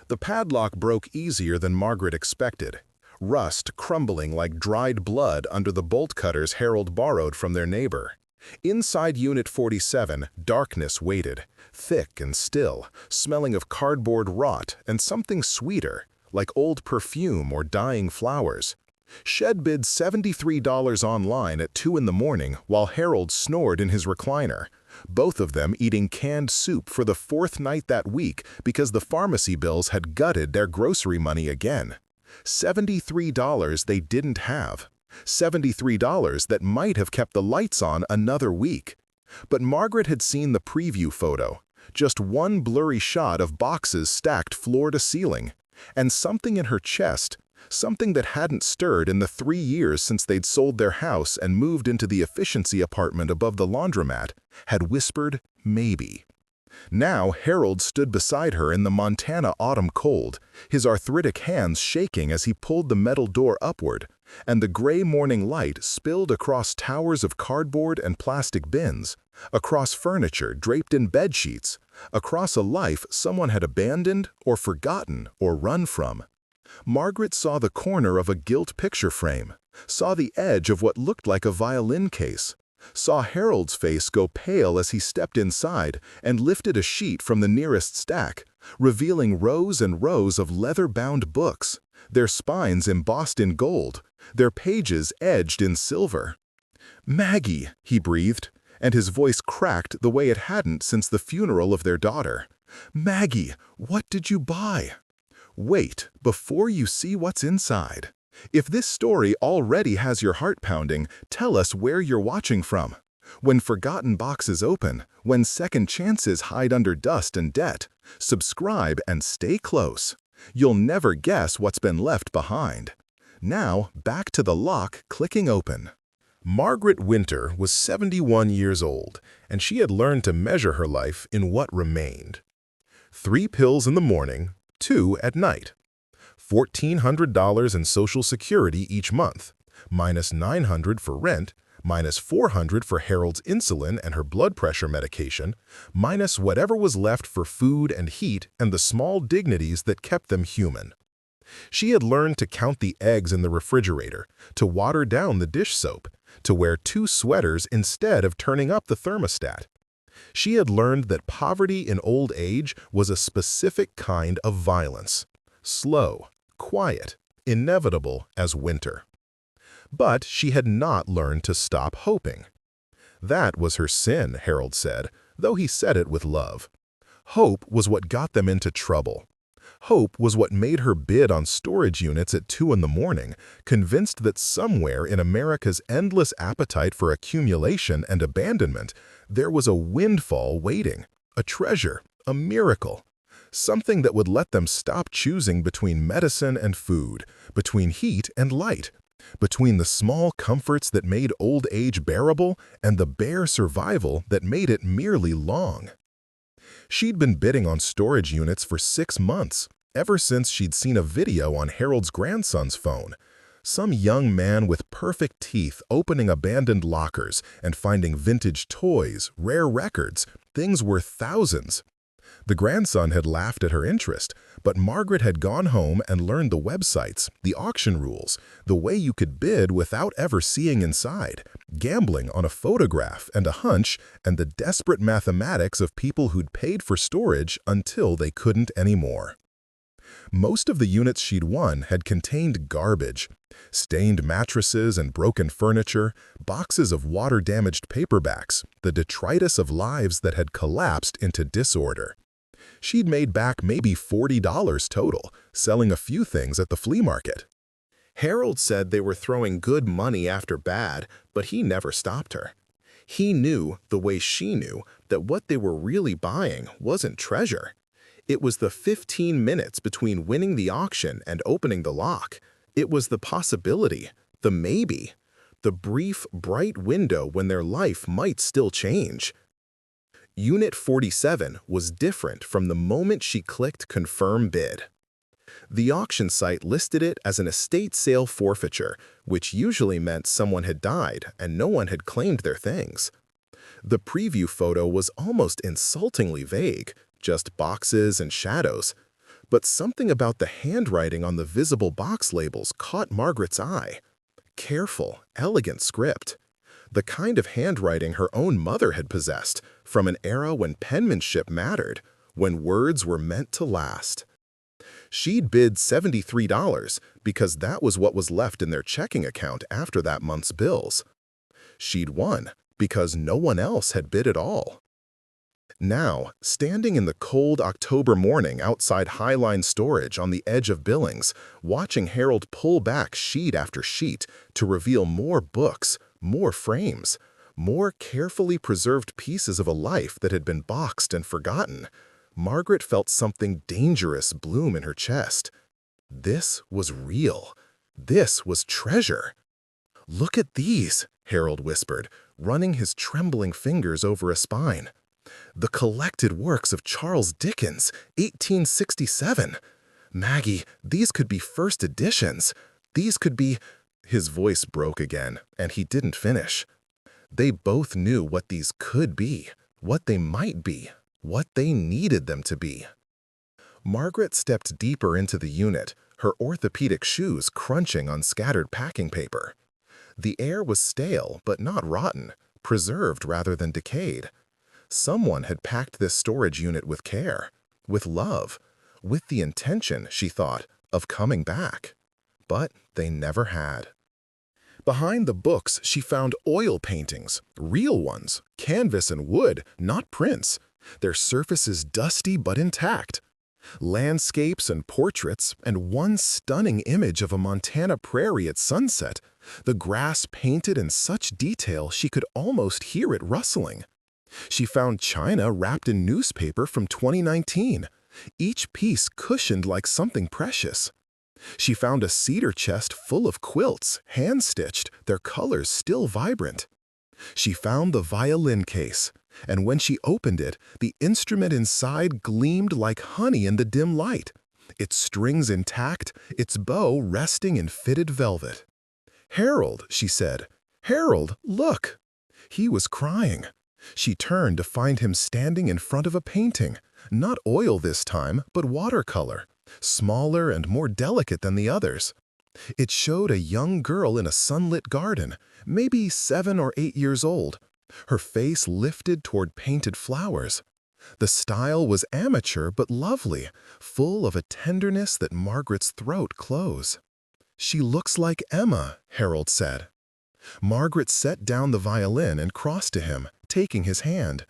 The padlock broke easier than Margaret expected, rust crumbling like dried blood under the bolt cutters Harold borrowed from their neighbor. Inside Unit 47, darkness waited, thick and still, smelling of cardboard rot and something sweeter, like old perfume or dying flowers. Shed bid $73 online at 2 in the morning while Harold snored in his recliner, both of them eating canned soup for the fourth night that week because the pharmacy bills had gutted their grocery money again. $73 they didn't have. $73 that might have kept the lights on another week. But Margaret had seen the preview photo, just one blurry shot of boxes stacked floor to ceiling, and something in her chest, something that hadn't stirred in the 3 years since they'd sold their house and moved into the efficiency apartment above the laundromat, had whispered, maybe. Now Harold stood beside her in the Montana autumn cold, his arthritic hands shaking as he pulled the metal door upward, and the gray morning light spilled across towers of cardboard and plastic bins, across furniture draped in bedsheets, across a life someone had abandoned or forgotten or run from. Margaret saw the corner of a gilt picture frame, saw the edge of what looked like a violin case, saw Harold's face go pale as he stepped inside and lifted a sheet from the nearest stack, revealing rows and rows of leather-bound books, their spines embossed in gold, their pages edged in silver. "Maggie," he breathed, and his voice cracked the way it hadn't since the funeral of their daughter. "Maggie, what did you buy?" Wait before you see what's inside. If this story already has your heart pounding, tell us where you're watching from. When forgotten boxes open, when second chances hide under dust and debt, subscribe and stay close. You'll never guess what's been left behind. Now, back to the lock clicking open. Margaret Winter was 71 years old, and she had learned to measure her life in what remained. 3 pills in the morning, 2 at night. $1,400 in Social Security each month, minus $900 for rent, minus $400 for Harold's insulin and her blood pressure medication, minus whatever was left for food and heat and the small dignities that kept them human. She had learned to count the eggs in the refrigerator, to water down the dish soap, to wear 2 sweaters instead of turning up the thermostat. She had learned that poverty in old age was a specific kind of violence, slow, quiet, inevitable as winter. But she had not learned to stop hoping. That was her sin, Harold said, though he said it with love. Hope was what got them into trouble. Hope was what made her bid on storage units at 2 in the morning, convinced that somewhere in America's endless appetite for accumulation and abandonment, there was a windfall waiting, a treasure, a miracle. Something that would let them stop choosing between medicine and food, between heat and light, between the small comforts that made old age bearable and the bare survival that made it merely long. She'd been bidding on storage units for 6 months, ever since she'd seen a video on Harold's grandson's phone. Some young man with perfect teeth opening abandoned lockers and finding vintage toys, rare records, things worth thousands. The grandson had laughed at her interest, but Margaret had gone home and learned the websites, the auction rules, the way you could bid without ever seeing inside, gambling on a photograph and a hunch, and the desperate mathematics of people who'd paid for storage until they couldn't anymore. Most of the units she'd won had contained garbage, stained mattresses and broken furniture, boxes of water-damaged paperbacks, the detritus of lives that had collapsed into disorder. She'd made back maybe $40 total, selling a few things at the flea market. Harold said they were throwing good money after bad, but he never stopped her. He knew, the way she knew, that what they were really buying wasn't treasure. It was the 15 minutes between winning the auction and opening the lock. It was the possibility, the maybe, the brief, bright window when their life might still change. Unit 47 was different from the moment she clicked Confirm Bid. The auction site listed it as an estate sale forfeiture, which usually meant someone had died and no one had claimed their things. The preview photo was almost insultingly vague, just boxes and shadows. But something about the handwriting on the visible box labels caught Margaret's eye. Careful, elegant script. The kind of handwriting her own mother had possessed, from an era when penmanship mattered, when words were meant to last. She'd bid $73 because that was what was left in their checking account after that month's bills. She'd won because no one else had bid at all. Now, standing in the cold October morning outside Highline Storage on the edge of Billings, watching Harold pull back sheet after sheet to reveal more books, more frames, more carefully preserved pieces of a life that had been boxed and forgotten, Margaret felt something dangerous bloom in her chest. This was real. This was treasure. "Look at these," Harold whispered, running his trembling fingers over a spine. "The collected works of Charles Dickens, 1867. Maggie, these could be first editions. These could be—" His voice broke again, and he didn't finish. They both knew what these could be, what they might be, what they needed them to be. Margaret stepped deeper into the unit, her orthopedic shoes crunching on scattered packing paper. The air was stale but not rotten, preserved rather than decayed. Someone had packed this storage unit with care, with love, with the intention, she thought, of coming back. But they never had. Behind the books, she found oil paintings, real ones, canvas and wood, not prints, their surfaces dusty but intact. Landscapes and portraits, and one stunning image of a Montana prairie at sunset, the grass painted in such detail she could almost hear it rustling. She found china wrapped in newspaper from 2019, each piece cushioned like something precious. She found a cedar chest full of quilts, hand-stitched, their colors still vibrant. She found the violin case, and when she opened it, the instrument inside gleamed like honey in the dim light, its strings intact, its bow resting in fitted velvet. "Harold," she said, "Harold, look!" He was crying. She turned to find him standing in front of a painting, not oil this time, but watercolor, smaller and more delicate than the others. It showed a young girl in a sunlit garden, maybe 7 or 8 years old, her face lifted toward painted flowers. The style was amateur but lovely, full of a tenderness that Margaret's throat closed. "She looks like Emma," Harold said. Margaret set down the violin and crossed to him, taking his hand.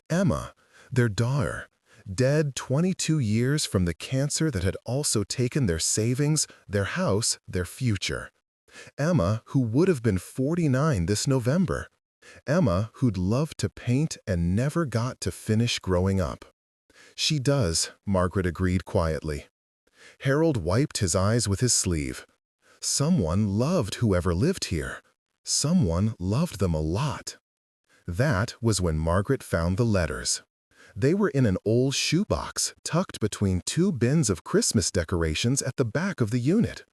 Emma, their daughter, dead 22 years from the cancer that had also taken their savings, their house, their future. Emma, who would have been 49 this November. Emma, who'd loved to paint and never got to finish growing up. "She does," Margaret agreed quietly. Harold wiped his eyes with his sleeve. Someone loved whoever lived here. Someone loved them a lot. That was when Margaret found the letters. They were in an old shoebox tucked between 2 bins of Christmas decorations at the back of the unit.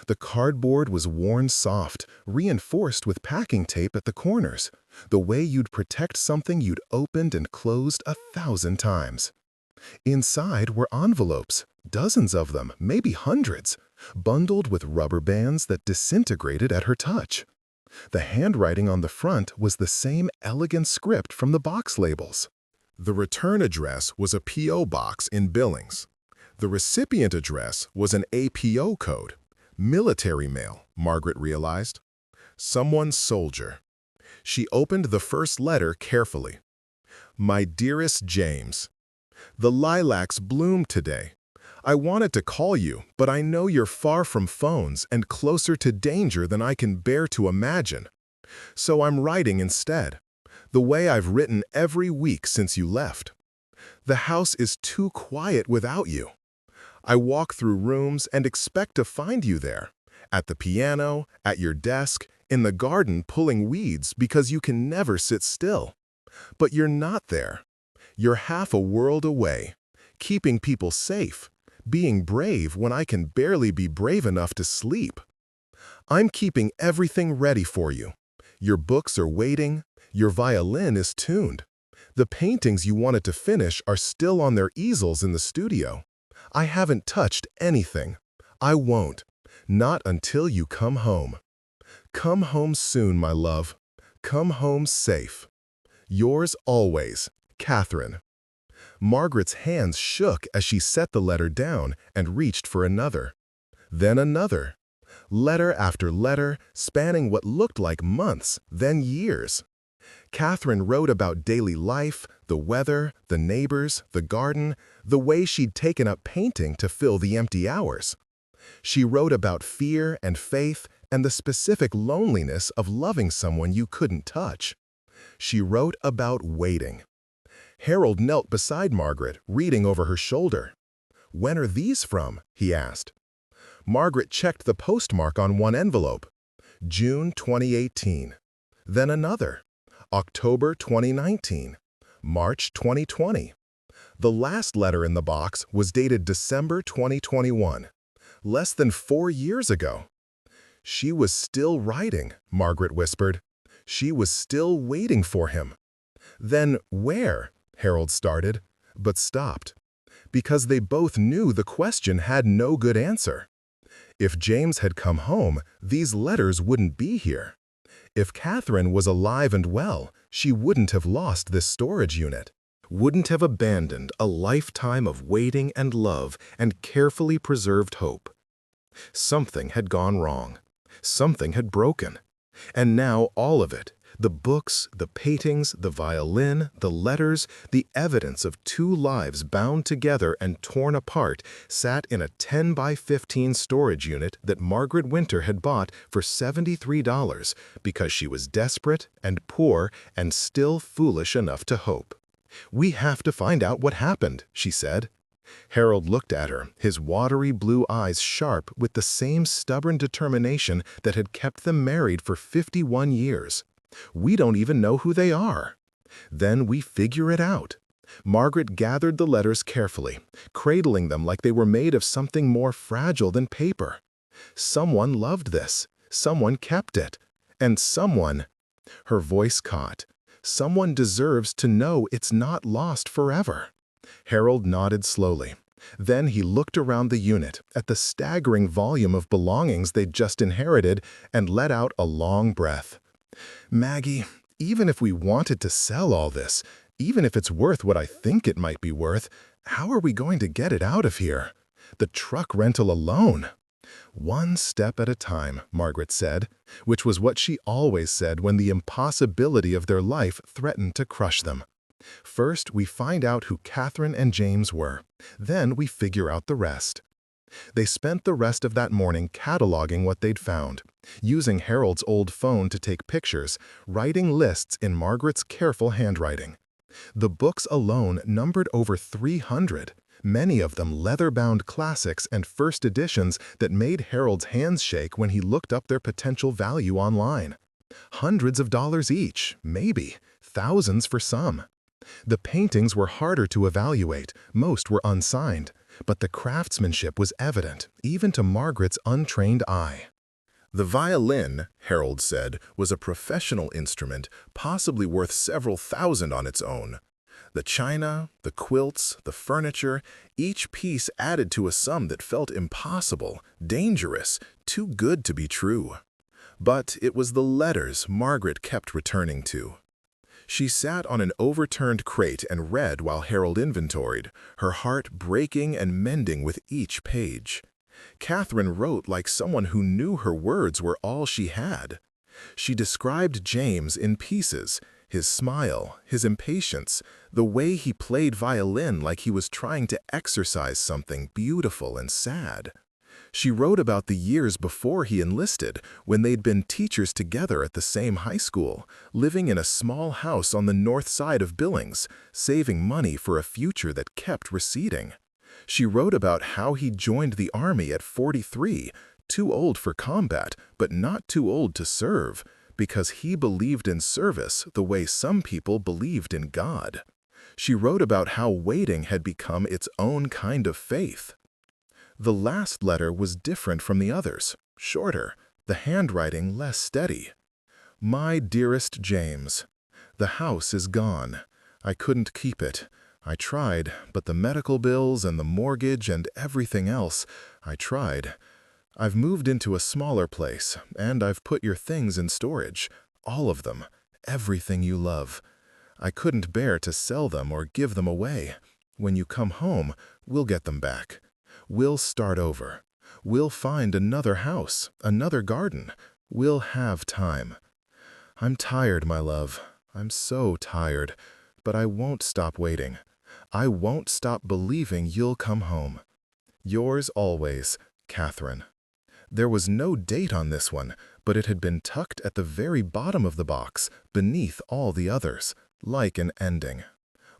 The cardboard was worn soft, reinforced with packing tape at the corners, the way you'd protect something you'd opened and closed 1,000 times. Inside were envelopes, dozens of them, maybe hundreds, bundled with rubber bands that disintegrated at her touch. The handwriting on the front was the same elegant script from the box labels. The return address was a P.O. box in Billings. The recipient address was an APO code. Military mail, Margaret realized. Someone's soldier. She opened the first letter carefully. "My dearest James, the lilacs bloomed today. I wanted to call you, but I know you're far from phones and closer to danger than I can bear to imagine. So I'm writing instead, the way I've written every week since you left. The house is too quiet without you. I walk through rooms and expect to find you there, at the piano, at your desk, in the garden pulling weeds because you can never sit still. But you're not there. You're half a world away, keeping people safe, being brave when I can barely be brave enough to sleep. I'm keeping everything ready for you. Your books are waiting. Your violin is tuned. The paintings you wanted to finish are still on their easels in the studio. I haven't touched anything. I won't. Not until you come home. Come home soon, my love. Come home safe. Yours always, Catherine. Margaret's hands shook as she set the letter down and reached for another. Then another. Letter after letter, spanning what looked like months, then years. Catherine wrote about daily life, the weather, the neighbors, the garden, the way she'd taken up painting to fill the empty hours. She wrote about fear and faith and the specific loneliness of loving someone you couldn't touch. She wrote about waiting. Harold knelt beside Margaret, reading over her shoulder. "When are these from?" he asked. Margaret checked the postmark on one envelope. June 2018. Then another. October 2019. March 2020. The last letter in the box was dated December 2021. Less than 4 years ago. She was still writing, Margaret whispered. She was still waiting for him. Then where? Harold started, but stopped. Because they both knew the question had no good answer. If James had come home, these letters wouldn't be here. If Catherine was alive and well, she wouldn't have lost this storage unit. Wouldn't have abandoned a lifetime of waiting and love and carefully preserved hope. Something had gone wrong. Something had broken. And now all of it, the books, the paintings, the violin, the letters, the evidence of 2 lives bound together and torn apart, sat in a 10 by 15 storage unit that Margaret Winter had bought for $73 because she was desperate and poor and still foolish enough to hope. "We have to find out what happened," she said. Harold looked at her, his watery blue eyes sharp with the same stubborn determination that had kept them married for 51 years. "We don't even know who they are." "Then we figure it out." Margaret gathered the letters carefully, cradling them like they were made of something more fragile than paper. Someone loved this. Someone kept it. And someone— Her voice caught. Someone deserves to know it's not lost forever. Harold nodded slowly. Then he looked around the unit, at the staggering volume of belongings they'd just inherited, and let out a long breath. "Maggie, even if we wanted to sell all this, even if it's worth what I think it might be worth, how are we going to get it out of here? The truck rental alone." "One step at a time," Margaret said, which was what she always said when the impossibility of their life threatened to crush them. "First, we find out who Catherine and James were. Then we figure out the rest." They spent the rest of that morning cataloging what they'd found, using Harold's old phone to take pictures, writing lists in Margaret's careful handwriting. The books alone numbered over 300, many of them leather-bound classics and first editions that made Harold's hands shake when he looked up their potential value online. Hundreds of dollars each, maybe, thousands for some. The paintings were harder to evaluate, most were unsigned, but the craftsmanship was evident, even to Margaret's untrained eye. The violin, Harold said, was a professional instrument, possibly worth several thousand on its own. The china, the quilts, the furniture, each piece added to a sum that felt impossible, dangerous, too good to be true. But it was the letters Margaret kept returning to. She sat on an overturned crate and read while Harold inventoried, her heart breaking and mending with each page. Catherine wrote like someone who knew her words were all she had. She described James in pieces, his smile, his impatience, the way he played violin like he was trying to exorcise something beautiful and sad. She wrote about the years before he enlisted, when they'd been teachers together at the same high school, living in a small house on the north side of Billings, saving money for a future that kept receding. She wrote about how he joined the army at 43, too old for combat, but not too old to serve, because he believed in service the way some people believed in God. She wrote about how waiting had become its own kind of faith. The last letter was different from the others, shorter, the handwriting less steady. "My dearest James, the house is gone. I couldn't keep it. I tried, but the medical bills and the mortgage and everything else, I tried. I've moved into a smaller place, and I've put your things in storage. All of them. Everything you love. I couldn't bear to sell them or give them away. When you come home, we'll get them back. We'll start over. We'll find another house, another garden. We'll have time. I'm tired, my love. I'm so tired. But I won't stop waiting. I won't stop believing you'll come home. Yours always, Catherine. There was no date on this one, but it had been tucked at the very bottom of the box, beneath all the others, like an ending.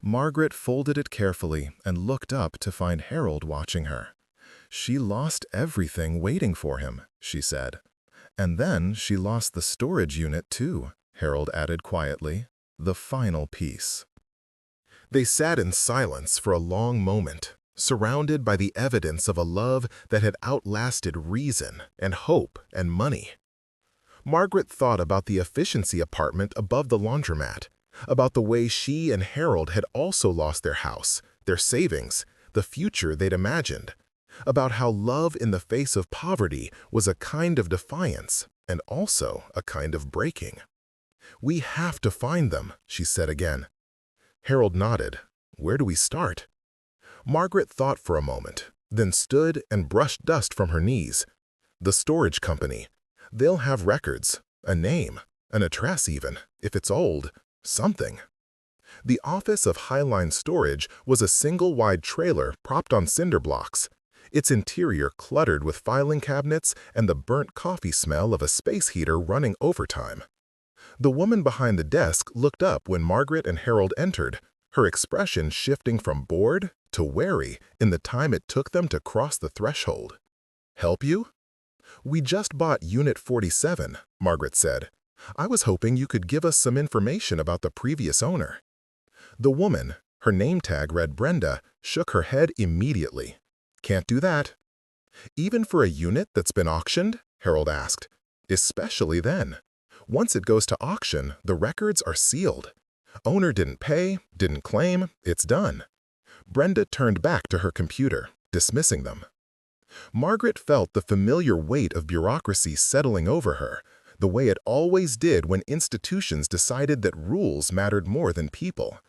Margaret folded it carefully and looked up to find Harold watching her. She lost everything waiting for him, she said. And then she lost the storage unit too, Harold added quietly, the final piece. They sat in silence for a long moment, surrounded by the evidence of a love that had outlasted reason and hope and money. Margaret thought about the efficiency apartment above the laundromat, about the way she and Harold had also lost their house, their savings, the future they'd imagined, about how love in the face of poverty was a kind of defiance and also a kind of breaking. "We have to find them," she said again. Harold nodded. "Where do we start?" Margaret thought for a moment, then stood and brushed dust from her knees. "The storage company. They'll have records, a name, an address even, if it's old, something." The office of Highline Storage was a single-wide trailer propped on cinder blocks, its interior cluttered with filing cabinets and the burnt coffee smell of a space heater running overtime. The woman behind the desk looked up when Margaret and Harold entered, her expression shifting from bored to wary in the time it took them to cross the threshold. "Help you?" "We just bought Unit 47, Margaret said. "I was hoping you could give us some information about the previous owner." The woman, her name tag read Brenda, shook her head immediately. "Can't do that." "Even for a unit that's been auctioned?" Harold asked. "Especially then. Once it goes to auction, the records are sealed. Owner didn't pay, didn't claim, it's done." Brenda turned back to her computer, dismissing them. Margaret felt the familiar weight of bureaucracy settling over her, the way it always did when institutions decided that rules mattered more than people.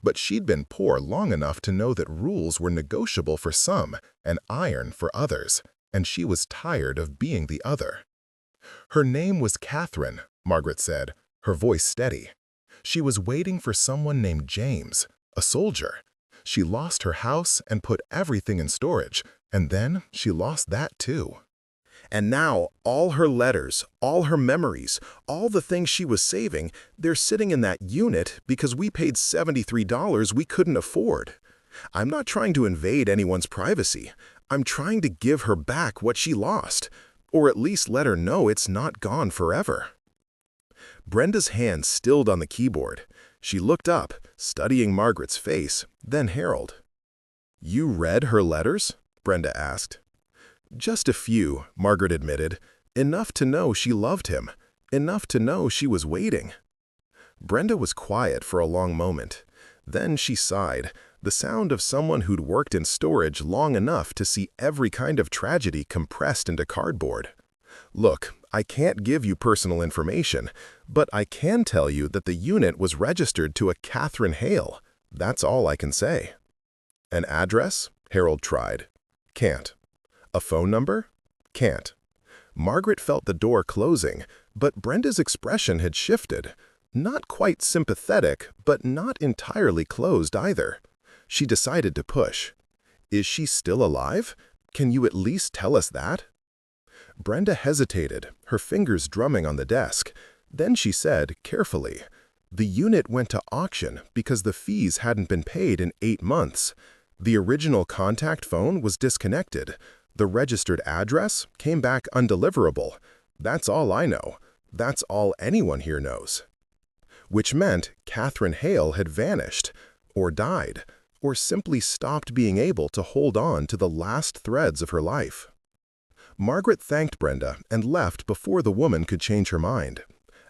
But she'd been poor long enough to know that rules were negotiable for some and iron for others, and she was tired of being the other. "Her name was Catherine," Margaret said, her voice steady. "She was waiting for someone named James, a soldier. She lost her house and put everything in storage, and then she lost that too. And now all her letters, all her memories, all the things she was saving, they're sitting in that unit because we paid $73 we couldn't afford. I'm not trying to invade anyone's privacy. I'm trying to give her back what she lost, or at least let her know it's not gone forever." Brenda's hand stilled on the keyboard. She looked up, studying Margaret's face, then Harold. "You read her letters?" Brenda asked. "Just a few," Margaret admitted. "Enough to know she loved him. Enough to know she was waiting." Brenda was quiet for a long moment. Then she sighed, the sound of someone who'd worked in storage long enough to see every kind of tragedy compressed into cardboard. "Look, I can't give you personal information, but I can tell you that the unit was registered to a Catherine Hale. That's all I can say." "An address?" Harold tried. "Can't." "A phone number?" "Can't." Margaret felt the door closing, but Brenda's expression had shifted. Not quite sympathetic, but not entirely closed either. She decided to push. "Is she still alive? Can you at least tell us that?" Brenda hesitated, her fingers drumming on the desk. Then she said, carefully, "The unit went to auction because the fees hadn't been paid in 8 months. The original contact phone was disconnected. The registered address came back undeliverable. That's all I know. That's all anyone here knows." Which meant Catherine Hale had vanished, or died, or simply stopped being able to hold on to the last threads of her life. Margaret thanked Brenda and left before the woman could change her mind.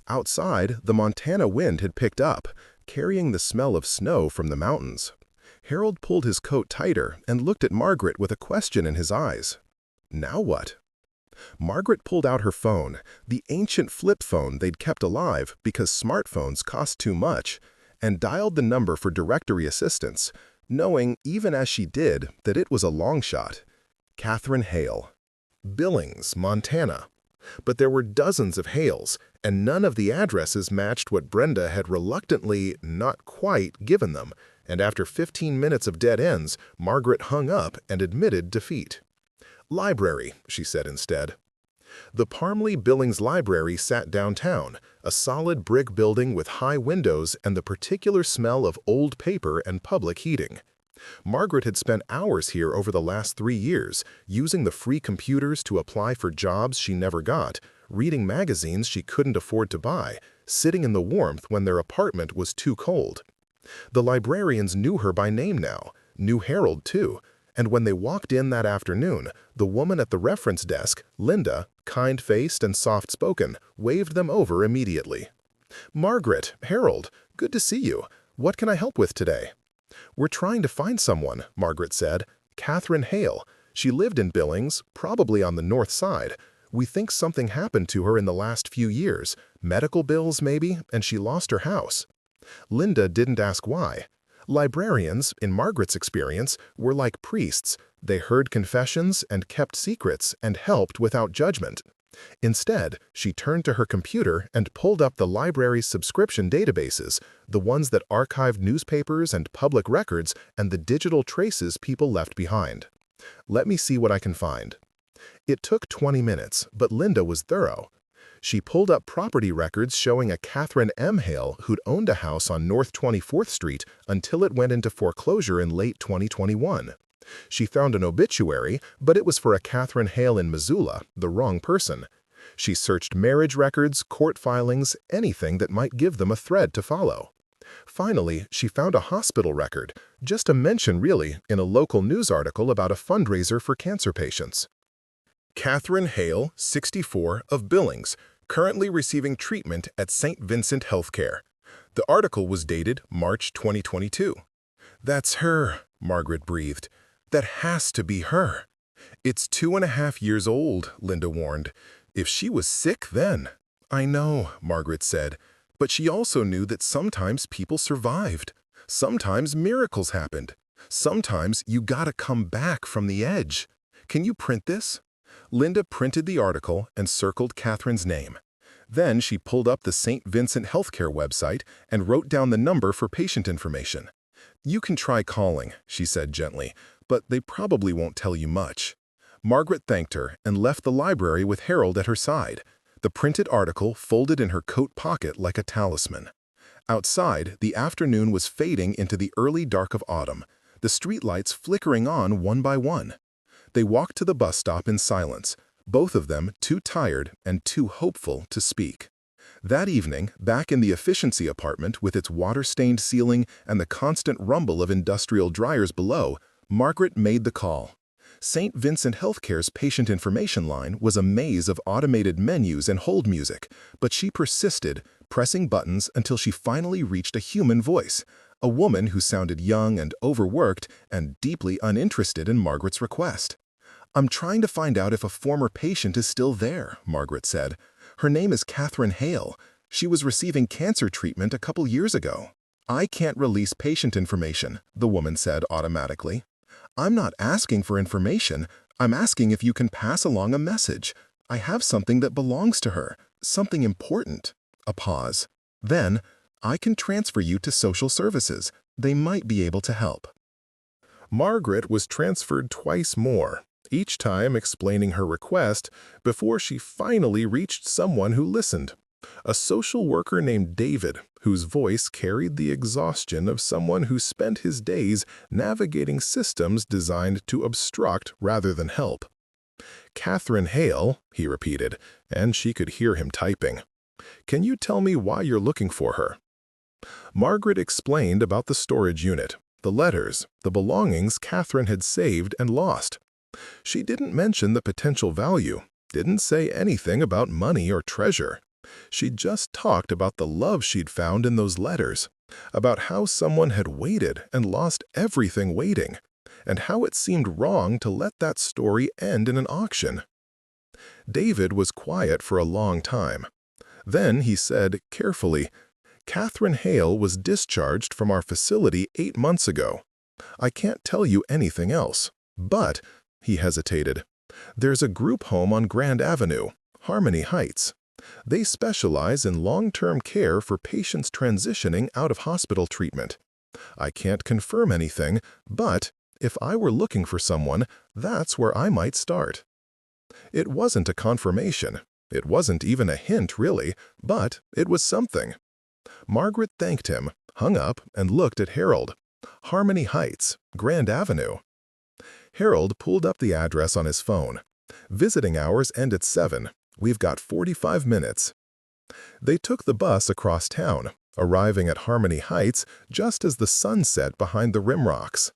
Outside, the Montana wind had picked up, carrying the smell of snow from the mountains. Harold pulled his coat tighter and looked at Margaret with a question in his eyes. Now what? Margaret pulled out her phone, the ancient flip phone they'd kept alive because smartphones cost too much, and dialed the number for directory assistance, knowing, even as she did, that it was a long shot. Catherine Hale. Billings, Montana. But there were dozens of Hales, and none of the addresses matched what Brenda had reluctantly, not quite, given them, and after 15 minutes of dead ends, Margaret hung up and admitted defeat. Library, she said instead. The Parmley Billings Library sat downtown, a solid brick building with high windows and the particular smell of old paper and public heating. Margaret had spent hours here over the last 3 years, using the free computers to apply for jobs she never got, reading magazines she couldn't afford to buy, sitting in the warmth when their apartment was too cold. The librarians knew her by name now, knew Harold too, and when they walked in that afternoon, the woman at the reference desk, Linda, kind-faced and soft-spoken, waved them over immediately. "Margaret, Harold, good to see you. What can I help with today?" "We're trying to find someone," Margaret said. "Catherine Hale. She lived in Billings, probably on the north side. We think something happened to her in the last few years, medical bills maybe, and she lost her house." Linda didn't ask why. Librarians, in Margaret's experience, were like priests. They heard confessions and kept secrets and helped without judgment. Instead, she turned to her computer and pulled up the library's subscription databases, the ones that archived newspapers and public records and the digital traces people left behind. "Let me see what I can find." It took 20 minutes, but Linda was thorough. She pulled up property records showing a Catherine M. Hale who'd owned a house on North 24th Street until it went into foreclosure in late 2021. She found an obituary, but it was for a Catherine Hale in Missoula, the wrong person. She searched marriage records, court filings, anything that might give them a thread to follow. Finally, she found a hospital record, just a mention really, in a local news article about a fundraiser for cancer patients. Catherine Hale, 64, of Billings, currently receiving treatment at St. Vincent Healthcare. The article was dated March 2022. "That's her," Margaret breathed. "That has to be her." "It's 2.5 years old," Linda warned. "If she was sick then." "I know," Margaret said, but she also knew that sometimes people survived. Sometimes miracles happened. Sometimes you gotta come back from the edge. "Can you print this?" Linda printed the article and circled Catherine's name. Then she pulled up the St. Vincent Healthcare website and wrote down the number for patient information. "You can try calling," she said gently, "but they probably won't tell you much." Margaret thanked her and left the library with Harold at her side, the printed article folded in her coat pocket like a talisman. Outside, the afternoon was fading into the early dark of autumn, the streetlights flickering on one by one. They walked to the bus stop in silence, both of them too tired and too hopeful to speak. That evening, back in the efficiency apartment with its water-stained ceiling and the constant rumble of industrial dryers below, Margaret made the call. St. Vincent Healthcare's patient information line was a maze of automated menus and hold music, but she persisted, pressing buttons until she finally reached a human voice, a woman who sounded young and overworked and deeply uninterested in Margaret's request. "I'm trying to find out if a former patient is still there," Margaret said. "Her name is Catherine Hale. She was receiving cancer treatment a couple years ago." "I can't release patient information," the woman said automatically. "I'm not asking for information. I'm asking if you can pass along a message. I have something that belongs to her, something important." A pause. Then, "I can transfer you to social services. They might be able to help." Margaret was transferred twice more, each time explaining her request before she finally reached someone who listened. A social worker named David, whose voice carried the exhaustion of someone who spent his days navigating systems designed to obstruct rather than help. "Catherine Hale," he repeated, and she could hear him typing. "Can you tell me why you're looking for her?" Margaret explained about the storage unit, the letters, the belongings Catherine had saved and lost. She didn't mention the potential value, didn't say anything about money or treasure. She just talked about the love she'd found in those letters, about how someone had waited and lost everything waiting, and how it seemed wrong to let that story end in an auction. David was quiet for a long time. Then he said, carefully, "Catherine Hale was discharged from our facility 8 months ago. I can't tell you anything else, but," he hesitated, "there's a group home on Grand Avenue, Harmony Heights. They specialize in long-term care for patients transitioning out of hospital treatment. I can't confirm anything, but if I were looking for someone, that's where I might start." It wasn't a confirmation. It wasn't even a hint, really, but it was something. Margaret thanked him, hung up, and looked at Harold. Harmony Heights, Grand Avenue. Harold pulled up the address on his phone. "Visiting hours end at 7. We've got 45 minutes. They took the bus across town, arriving at Harmony Heights just as the sun set behind the rimrocks.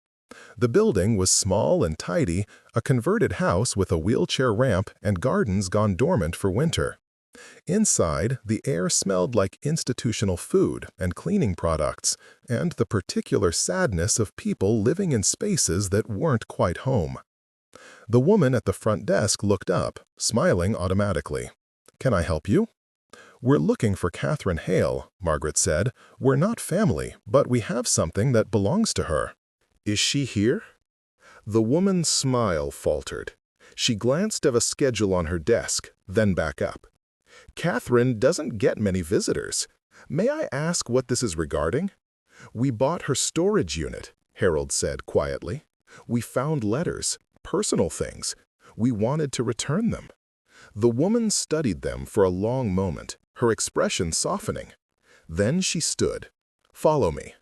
The building was small and tidy, a converted house with a wheelchair ramp and gardens gone dormant for winter. Inside, the air smelled like institutional food and cleaning products, and the particular sadness of people living in spaces that weren't quite home. The woman at the front desk looked up, smiling automatically. "Can I help you?" "We're looking for Catherine Hale," Margaret said. "We're not family, but we have something that belongs to her." "Is she here?" The woman's smile faltered. She glanced at a schedule on her desk, then back up. "Catherine doesn't get many visitors. May I ask what this is regarding?" "We bought her storage unit," Harold said quietly. "We found letters, personal things. We wanted to return them." The woman studied them for a long moment, her expression softening. Then she stood. "Follow me."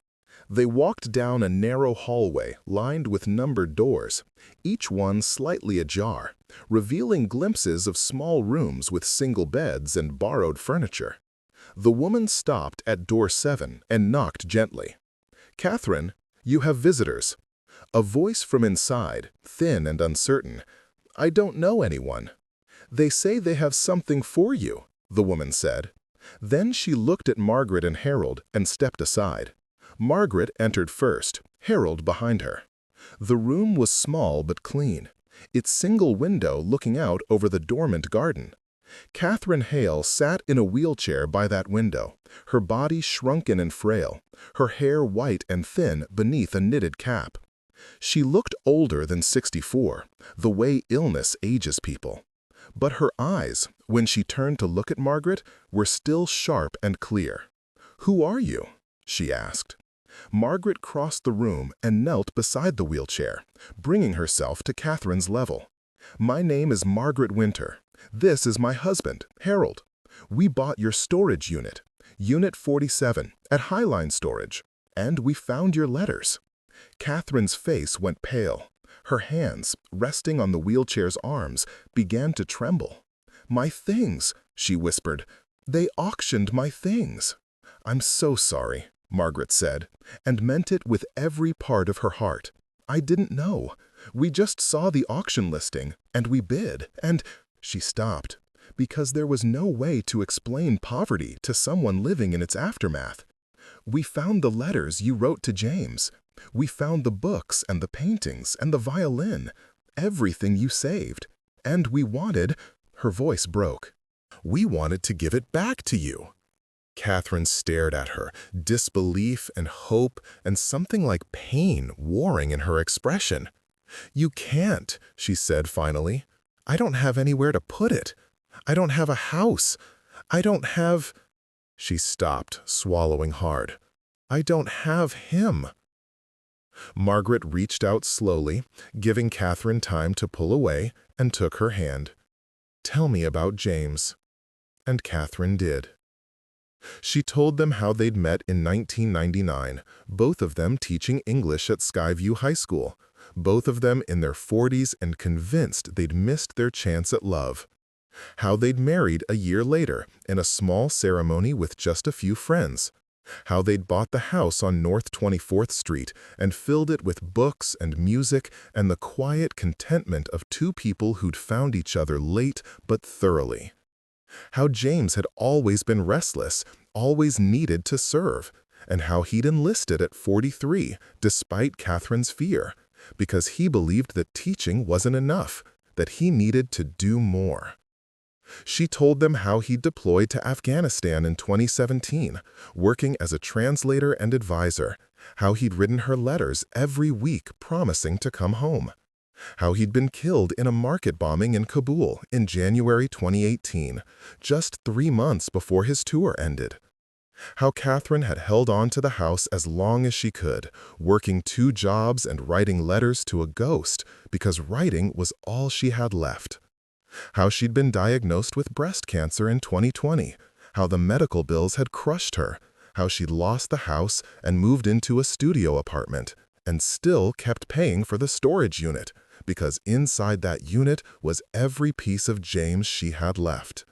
They walked down a narrow hallway lined with numbered doors, each one slightly ajar, revealing glimpses of small rooms with single beds and borrowed furniture. The woman stopped at door 7 and knocked gently. "Catherine, you have visitors." A voice from inside, thin and uncertain. "I don't know anyone." "They say they have something for you," the woman said. Then she looked at Margaret and Harold and stepped aside. Margaret entered first, Harold behind her. The room was small but clean, its single window looking out over the dormant garden. Catherine Hale sat in a wheelchair by that window, her body shrunken and frail, her hair white and thin beneath a knitted cap. She looked older than 64, the way illness ages people. But her eyes, when she turned to look at Margaret, were still sharp and clear. "Who are you?" she asked. Margaret crossed the room and knelt beside the wheelchair, bringing herself to Catherine's level. "My name is Margaret Winter. This is my husband, Harold. We bought your storage unit, Unit 47, at Highline Storage, and we found your letters." Catherine's face went pale. Her hands, resting on the wheelchair's arms, began to tremble. "My things," she whispered. "They auctioned my things." "I'm so sorry," Margaret said, and meant it with every part of her heart. "I didn't know. We just saw the auction listing, and we bid, and—" She stopped, because there was no way to explain poverty to someone living in its aftermath. "We found the letters you wrote to James. We found the books and the paintings and the violin, everything you saved. And we wanted—" Her voice broke. "We wanted to give it back to you." Catherine stared at her, disbelief and hope and something like pain warring in her expression. "You can't," she said finally. "I don't have anywhere to put it. I don't have a house. I don't have—" She stopped, swallowing hard. "I don't have him." Margaret reached out slowly, giving Catherine time to pull away, and took her hand. "Tell me about James." And Catherine did. She told them how they'd met in 1999, both of them teaching English at Skyview High School, both of them in their 40s and convinced they'd missed their chance at love. How they'd married a year later in a small ceremony with just a few friends. How they'd bought the house on North 24th Street and filled it with books and music and the quiet contentment of two people who'd found each other late but thoroughly. How James had always been restless, always needed to serve, and how he'd enlisted at 43, despite Catherine's fear, because he believed that teaching wasn't enough, that he needed to do more. She told them how he'd deployed to Afghanistan in 2017, working as a translator and advisor, how he'd written her letters every week promising to come home, how he'd been killed in a market bombing in Kabul in January 2018, just 3 months before his tour ended, how Catherine had held on to the house as long as she could, working 2 jobs and writing letters to a ghost because writing was all she had left, how she'd been diagnosed with breast cancer in 2020, how the medical bills had crushed her, how she'd lost the house and moved into a studio apartment, and still kept paying for the storage unit, because inside that unit was every piece of James she had left.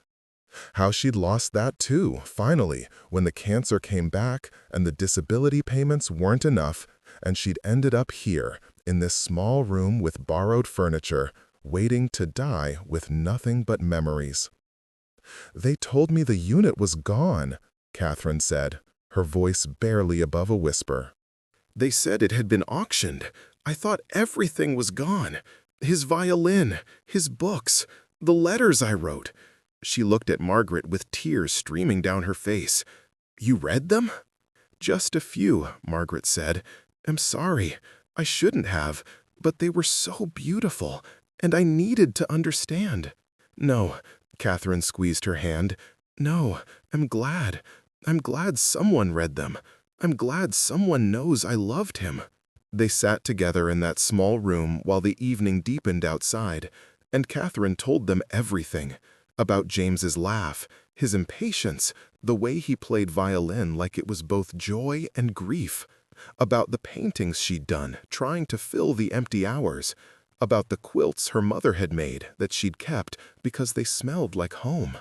How she'd lost that too, finally, when the cancer came back and the disability payments weren't enough, and she'd ended up here, in this small room with borrowed furniture, waiting to die with nothing but memories. "They told me the unit was gone," Catherine said, her voice barely above a whisper. "They said it had been auctioned. I thought everything was gone. His violin, his books, the letters I wrote." She looked at Margaret with tears streaming down her face. "You read them?" "Just a few," Margaret said. "I'm sorry. I shouldn't have, but they were so beautiful, and I needed to understand." "No," Catherine squeezed her hand. "No, I'm glad. I'm glad someone read them. I'm glad someone knows I loved him." They sat together in that small room while the evening deepened outside, and Catherine told them everything. About James's laugh, his impatience, the way he played violin like it was both joy and grief. About the paintings she'd done, trying to fill the empty hours. About the quilts her mother had made that she'd kept because they smelled like home.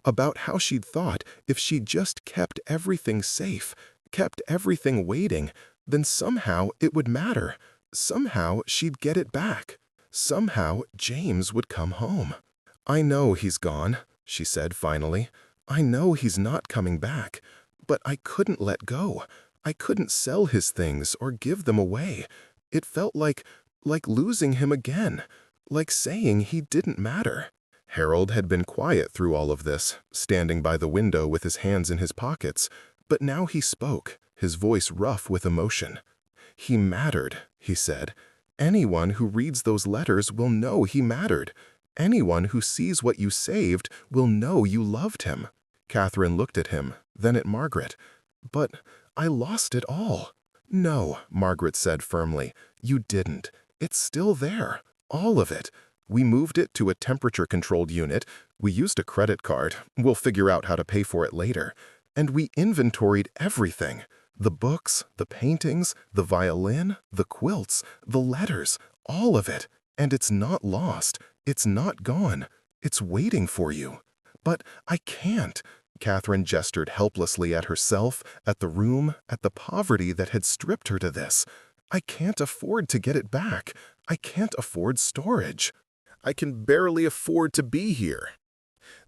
About how she'd thought if she'd just kept everything safe, kept everything waiting, then somehow it would matter. Somehow she'd get it back. Somehow James would come home. "I know he's gone," she said finally. "I know he's not coming back. But I couldn't let go. I couldn't sell his things or give them away. It felt like losing him again, like saying he didn't matter." Harold had been quiet through all of this, standing by the window with his hands in his pockets, but now he spoke, his voice rough with emotion. "He mattered," he said. "Anyone who reads those letters will know he mattered. Anyone who sees what you saved will know you loved him." Catherine looked at him, then at Margaret. "But I lost it all." "No," Margaret said firmly, "you didn't. It's still there, all of it. We moved it to a temperature-controlled unit. We used a credit card. We'll figure out how to pay for it later. And we inventoried everything. The books, the paintings, the violin, the quilts, the letters, all of it. And it's not lost. It's not gone. It's waiting for you." "But I can't." Catherine gestured helplessly at herself, at the room, at the poverty that had stripped her to this. "I can't afford to get it back. I can't afford storage. I can barely afford to be here."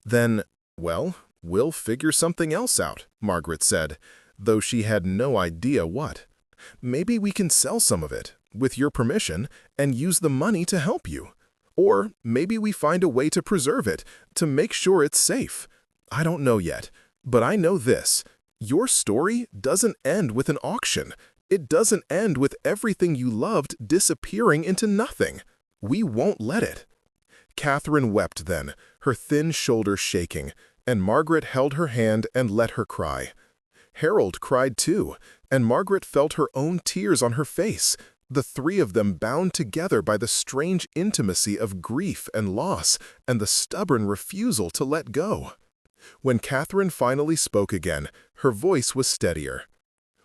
"Then, well, we'll figure something else out," Margaret said, though she had no idea what. "Maybe we can sell some of it, with your permission, and use the money to help you. Or maybe we find a way to preserve it, to make sure it's safe. I don't know yet, but I know this. Your story doesn't end with an auction. It doesn't end with everything you loved disappearing into nothing. We won't let it." Catherine wept then, her thin shoulders shaking, and Margaret held her hand and let her cry. Harold cried too, and Margaret felt her own tears on her face, the 3 of them bound together by the strange intimacy of grief and loss and the stubborn refusal to let go. When Catherine finally spoke again, her voice was steadier.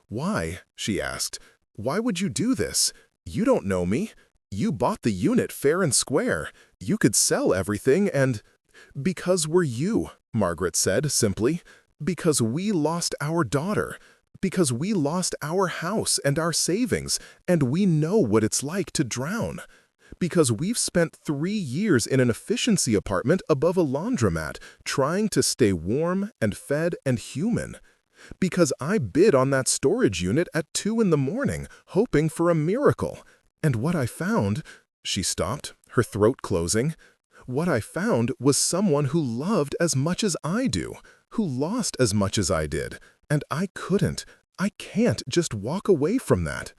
"Why?" she asked. "Why would you do this? You don't know me. You bought the unit fair and square. You could sell everything and—" "Because we're you," Margaret said simply. "Because we lost our daughter. Because we lost our house and our savings, and we know what it's like to drown. Because we've spent 3 years in an efficiency apartment above a laundromat, trying to stay warm and fed and human. Because I bid on that storage unit at 2 in the morning, hoping for a miracle. And what I found—" She stopped, her throat closing. "What I found was someone who loved as much as I do, who lost as much as I did, and I can't just walk away from that."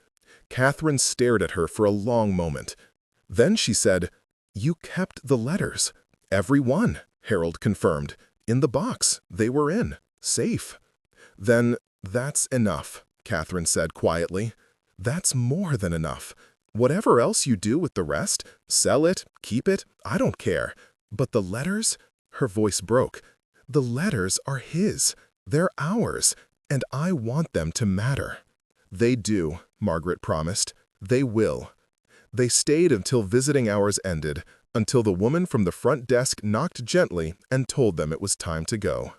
Catherine stared at her for a long moment. Then she said, "You kept the letters." "Every one," Harold confirmed. "In the box. They were in. Safe." "Then that's enough," Catherine said quietly. "That's more than enough. Whatever else you do with the rest, sell it, keep it, I don't care. But the letters," her voice broke, "the letters are his. They're ours, and I want them to matter." "They do," Margaret promised. "They will." They stayed until visiting hours ended, until the woman from the front desk knocked gently and told them it was time to go.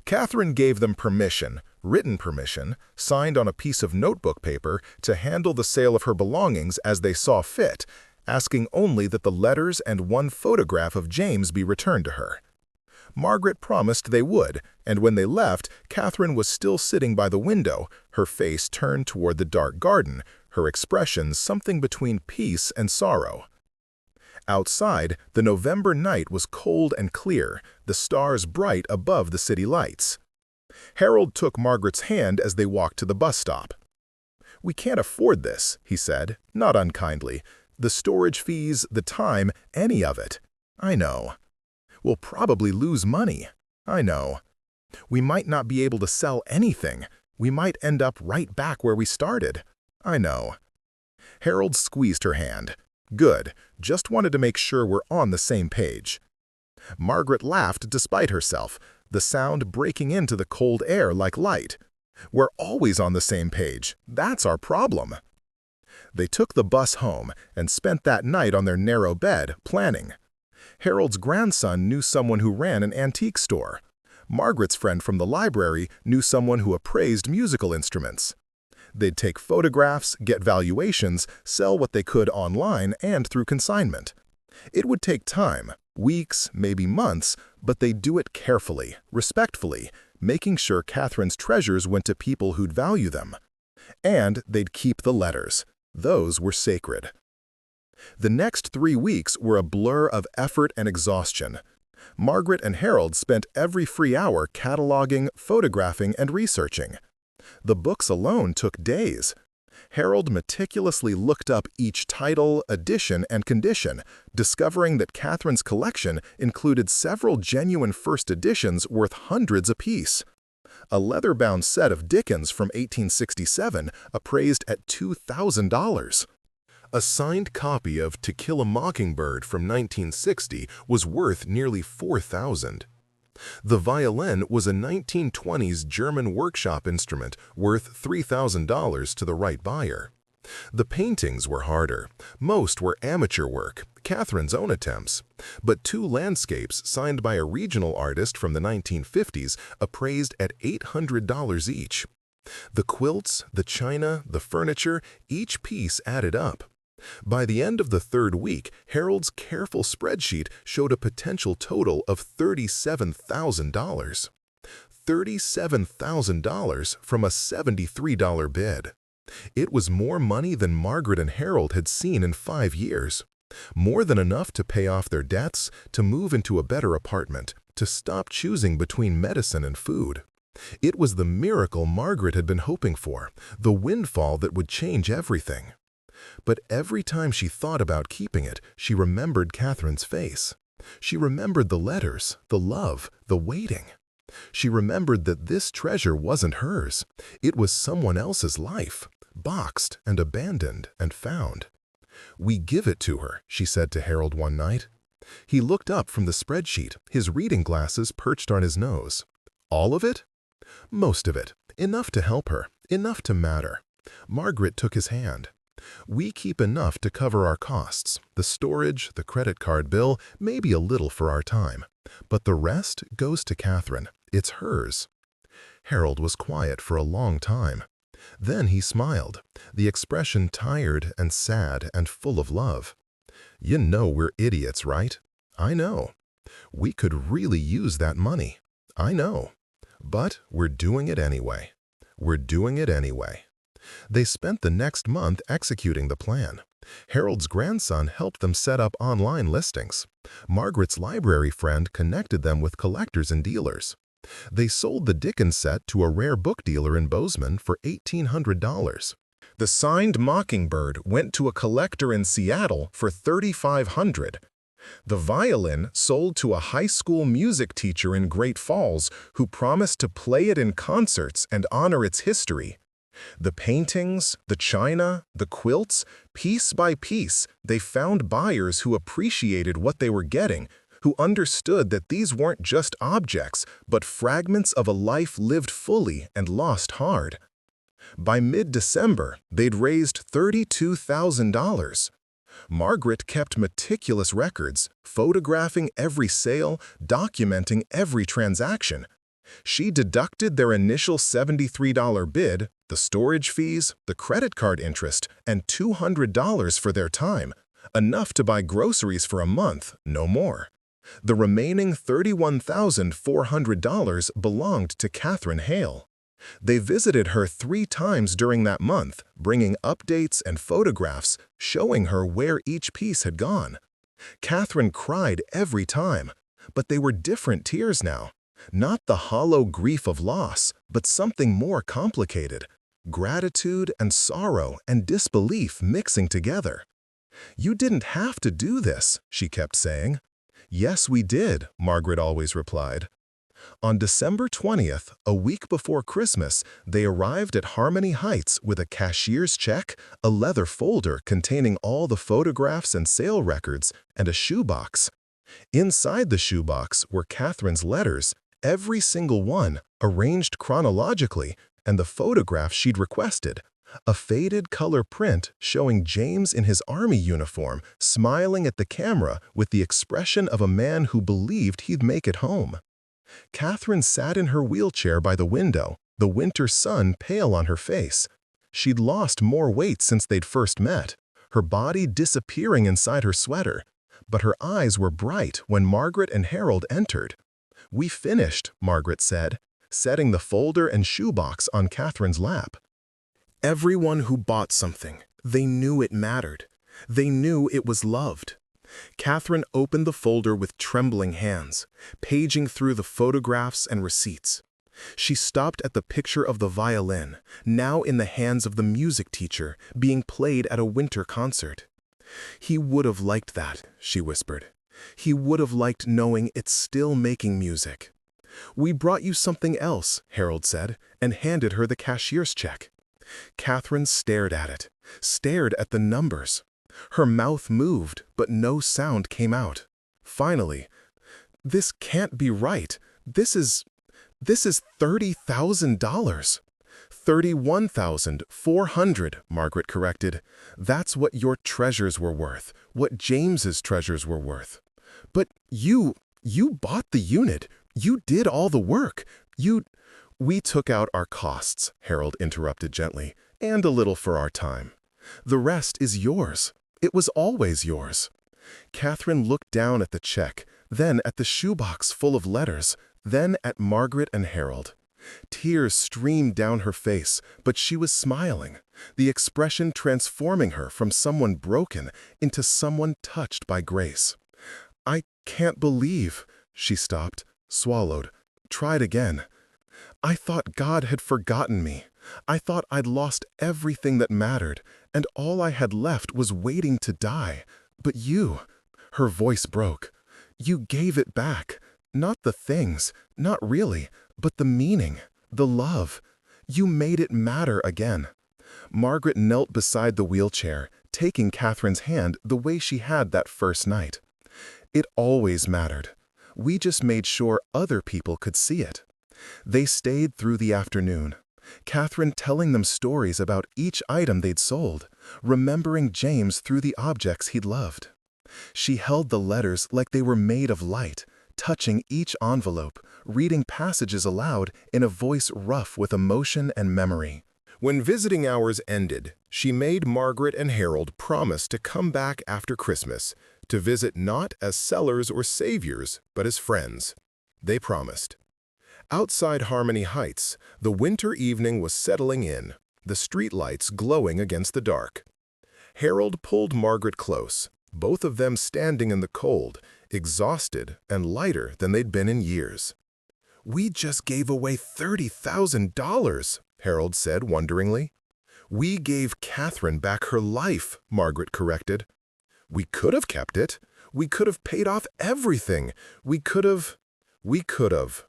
Catherine gave them permission, written permission, signed on a piece of notebook paper, to handle the sale of her belongings as they saw fit, asking only that the letters and one photograph of James be returned to her. Margaret promised they would, and when they left, Catherine was still sitting by the window, her face turned toward the dark garden, her expression something between peace and sorrow. Outside, the November night was cold and clear, the stars bright above the city lights. Harold took Margaret's hand as they walked to the bus stop. "We can't afford this," he said, not unkindly. "The storage fees, the time, any of it." "I know." "We'll probably lose money." "I know." "We might not be able to sell anything. We might end up right back where we started." "I know." Harold squeezed her hand. "Good. Just wanted to make sure we're on the same page." Margaret laughed despite herself, the sound breaking into the cold air like light. "We're always on the same page. That's our problem." They took the bus home and spent that night on their narrow bed, planning. Harold's grandson knew someone who ran an antique store. Margaret's friend from the library knew someone who appraised musical instruments. They'd take photographs, get valuations, sell what they could online and through consignment. It would take time, weeks, maybe months, but they'd do it carefully, respectfully, making sure Catherine's treasures went to people who'd value them. And they'd keep the letters. Those were sacred. The next 3 weeks were a blur of effort and exhaustion. Margaret and Harold spent every free hour cataloging, photographing, and researching. The books alone took days. Harold meticulously looked up each title, edition, and condition, discovering that Catherine's collection included several genuine first editions worth hundreds apiece. A leather-bound set of Dickens from 1867 appraised at $2,000. A signed copy of To Kill a Mockingbird from 1960 was worth nearly $4,000. The violin was a 1920s German workshop instrument worth $3,000 to the right buyer. The paintings were harder. Most were amateur work, Catherine's own attempts. But 2 landscapes signed by a regional artist from the 1950s appraised at $800 each. The quilts, the china, the furniture, each piece added up. By the end of the 3rd week, Harold's careful spreadsheet showed a potential total of $37,000. $37,000 from a $73 bid. It was more money than Margaret and Harold had seen in 5 years. More than enough to pay off their debts, to move into a better apartment, to stop choosing between medicine and food. It was the miracle Margaret had been hoping for, the windfall that would change everything. But every time she thought about keeping it, she remembered Catherine's face. She remembered the letters, the love, the waiting. She remembered that this treasure wasn't hers. It was someone else's life, boxed and abandoned and found. "We give it to her," she said to Harold one night. He looked up from the spreadsheet, his reading glasses perched on his nose. "All of it?" "Most of it. Enough to help her, enough to matter." Margaret took his hand. "We keep enough to cover our costs, the storage, the credit card bill, maybe a little for our time. But the rest goes to Catherine. It's hers." Harold was quiet for a long time. Then he smiled, the expression tired and sad and full of love. "You know we're idiots, right? I know. We could really use that money. I know. But we're doing it anyway. We're doing it anyway. They spent the next month executing the plan. Harold's grandson helped them set up online listings. Margaret's library friend connected them with collectors and dealers. They sold the Dickens set to a rare book dealer in Bozeman for $1,800. The signed Mockingbird went to a collector in Seattle for $3,500. The violin sold to a high school music teacher in Great Falls who promised to play it in concerts and honor its history. The paintings, the china, the quilts, piece by piece, they found buyers who appreciated what they were getting, who understood that these weren't just objects, but fragments of a life lived fully and lost hard. By mid-December, they'd raised $32,000. Margaret kept meticulous records, photographing every sale, documenting every transaction. She deducted their initial $73 bid, the storage fees, the credit card interest, and $200 for their time, enough to buy groceries for a month, no more. The remaining $31,400 belonged to Catherine Hale. They visited her 3 times during that month, bringing updates and photographs, showing her where each piece had gone. Catherine cried every time, but they were different tears now. Not the hollow grief of loss, but something more complicated. Gratitude and sorrow and disbelief mixing together. "You didn't have to do this," she kept saying. "Yes, we did," Margaret always replied. On December 20th, a week before Christmas, they arrived at Harmony Heights with a cashier's check, a leather folder containing all the photographs and sale records, and a shoebox. Inside the shoebox were Catherine's letters, every single one, arranged chronologically, and the photograph she'd requested. A faded color print showing James in his army uniform, smiling at the camera with the expression of a man who believed he'd make it home. Catherine sat in her wheelchair by the window, the winter sun pale on her face. She'd lost more weight since they'd first met, her body disappearing inside her sweater. But her eyes were bright when Margaret and Harold entered. "We finished," Margaret said, setting the folder and shoebox on Catherine's lap. Everyone who bought something, they knew it mattered. They knew it was loved. Catherine opened the folder with trembling hands, paging through the photographs and receipts. She stopped at the picture of the violin, now in the hands of the music teacher, being played at a winter concert. "He would have liked that," she whispered. "He would have liked knowing it's still making music." "We brought you something else," Harold said, and handed her the cashier's check. Catherine stared at it, stared at the numbers. Her mouth moved, but no sound came out. Finally, "This can't be right. This is $30,000. $31,400, Margaret corrected. "That's what your treasures were worth, what James's treasures were worth." "But you bought the unit. You did all the work. "We took out our costs," Harold interrupted gently, "and a little for our time. The rest is yours. It was always yours." Catherine looked down at the check, then at the shoebox full of letters, then at Margaret and Harold. Tears streamed down her face, but she was smiling, the expression transforming her from someone broken into someone touched by grace. "I can't believe," she stopped, swallowed, tried again. "I thought God had forgotten me. I thought I'd lost everything that mattered, and all I had left was waiting to die. But you," her voice broke, "you gave it back. Not the things, not really, but the meaning, the love. You made it matter again." Margaret knelt beside the wheelchair, taking Catherine's hand the way she had that first night. "It always mattered. We just made sure other people could see it." They stayed through the afternoon, Catherine telling them stories about each item they'd sold, remembering James through the objects he'd loved. She held the letters like they were made of light, touching each envelope, reading passages aloud in a voice rough with emotion and memory. When visiting hours ended, she made Margaret and Harold promise to come back after Christmas, to visit not as sellers or saviors, but as friends. They promised. Outside Harmony Heights, the winter evening was settling in, the streetlights glowing against the dark. Harold pulled Margaret close, both of them standing in the cold, exhausted and lighter than they'd been in years. "We just gave away $30,000, Harold said wonderingly. "We gave Catherine back her life," Margaret corrected. "We could have kept it. We could have paid off everything. We could have,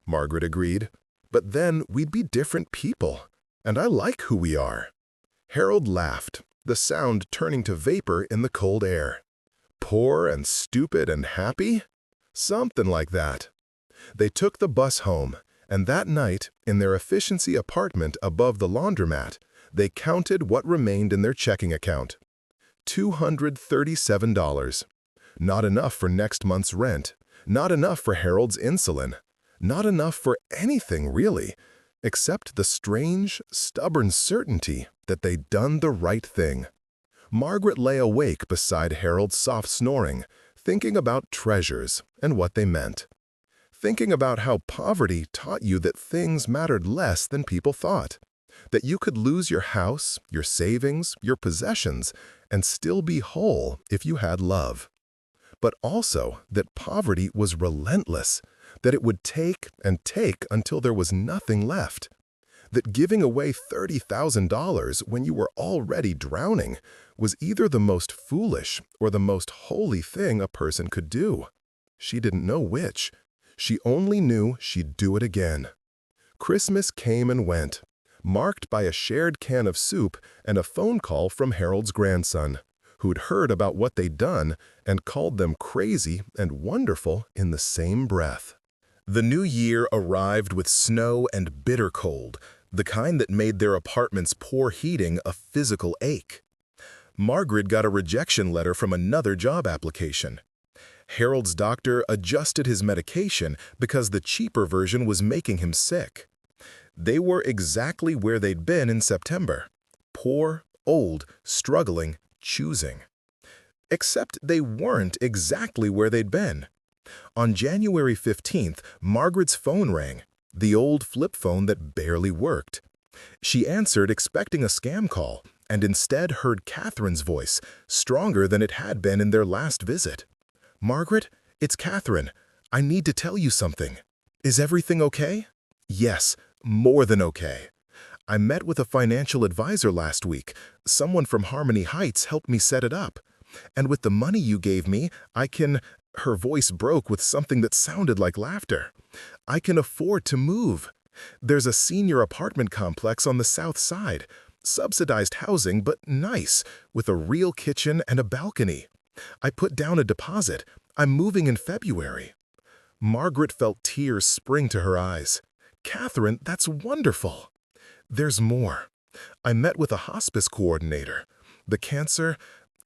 Margaret agreed. "But then we'd be different people. And I like who we are." Harold laughed, the sound turning to vapor in the cold air. "Poor and stupid and happy?" Something like that. They took the bus home, and that night, in their efficiency apartment above the laundromat, they counted what remained in their checking account. $237. Not enough for next month's rent, not enough for Harold's insulin, not enough for anything really, except the strange, stubborn certainty that they'd done the right thing. Margaret lay awake beside Harold's soft snoring, thinking about treasures and what they meant. Thinking about how poverty taught you that things mattered less than people thought, that you could lose your house, your savings, your possessions, and still be whole if you had love. But also that poverty was relentless, that it would take and take until there was nothing left, that giving away $30,000 when you were already drowning was either the most foolish or the most holy thing a person could do. She didn't know which. She only knew she'd do it again. Christmas came and went, marked by a shared can of soup and a phone call from Harold's grandson, who'd heard about what they'd done and called them crazy and wonderful in the same breath. The new year arrived with snow and bitter cold, the kind that made their apartment's poor heating a physical ache. Margaret got a rejection letter from another job application. Harold's doctor adjusted his medication because the cheaper version was making him sick. They were exactly where they'd been in September. Poor, old, struggling, choosing. Except they weren't exactly where they'd been. On January 15th, Margaret's phone rang, the old flip phone that barely worked. She answered expecting a scam call, and instead heard Catherine's voice, stronger than it had been in their last visit. "Margaret, it's Catherine. I need to tell you something. Is everything okay?" "Yes, more than okay. I met with a financial advisor last week. Someone from Harmony Heights helped me set it up. And with the money you gave me, I can—" Her voice broke with something that sounded like laughter. "I can afford to move. There's a senior apartment complex on the south side. Subsidized housing, but nice, with a real kitchen and a balcony. I put down a deposit. I'm moving in February." Margaret felt tears spring to her eyes. "Catherine, that's wonderful." "There's more. I met with a hospice coordinator. The cancer,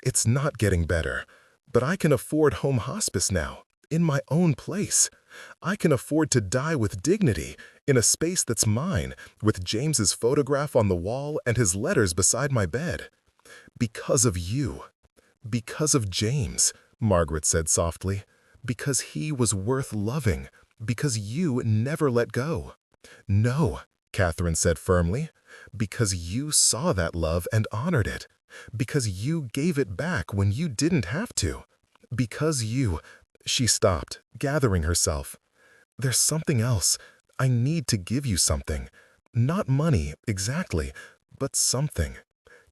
it's not getting better. But I can afford home hospice now, in my own place. I can afford to die with dignity, in a space that's mine, with James's photograph on the wall and his letters beside my bed. Because of you. Because of James," Margaret said softly. "Because he was worth loving. Because you never let go." "No," Catherine said firmly. "Because you saw that love and honored it. Because you gave it back when you didn't have to. Because you—" She stopped, gathering herself. "There's something else. I need to give you something. Not money, exactly, but something.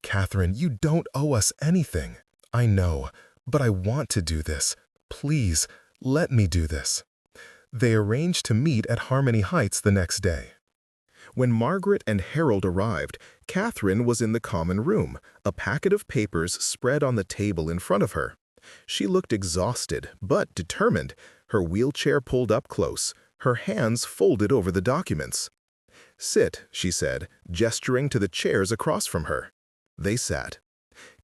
Catherine, you don't owe us anything. I know, but I want to do this. Please, let me do this." They arranged to meet at Harmony Heights the next day. When Margaret and Harold arrived, Catherine was in the common room, a packet of papers spread on the table in front of her. She looked exhausted, but determined, her wheelchair pulled up close, her hands folded over the documents. "Sit," she said, gesturing to the chairs across from her. They sat.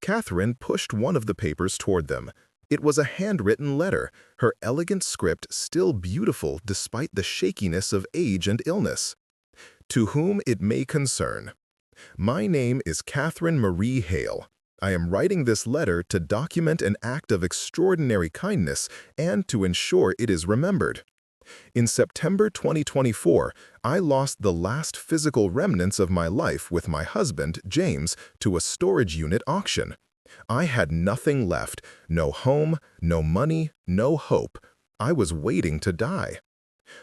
Catherine pushed one of the papers toward them. It was a handwritten letter, her elegant script still beautiful despite the shakiness of age and illness. "To whom it may concern. My name is Catherine Marie Hale. I am writing this letter to document an act of extraordinary kindness and to ensure it is remembered. In September 2024, I lost the last physical remnants of my life with my husband, James, to a storage unit auction. I had nothing left, no home, no money, no hope. I was waiting to die.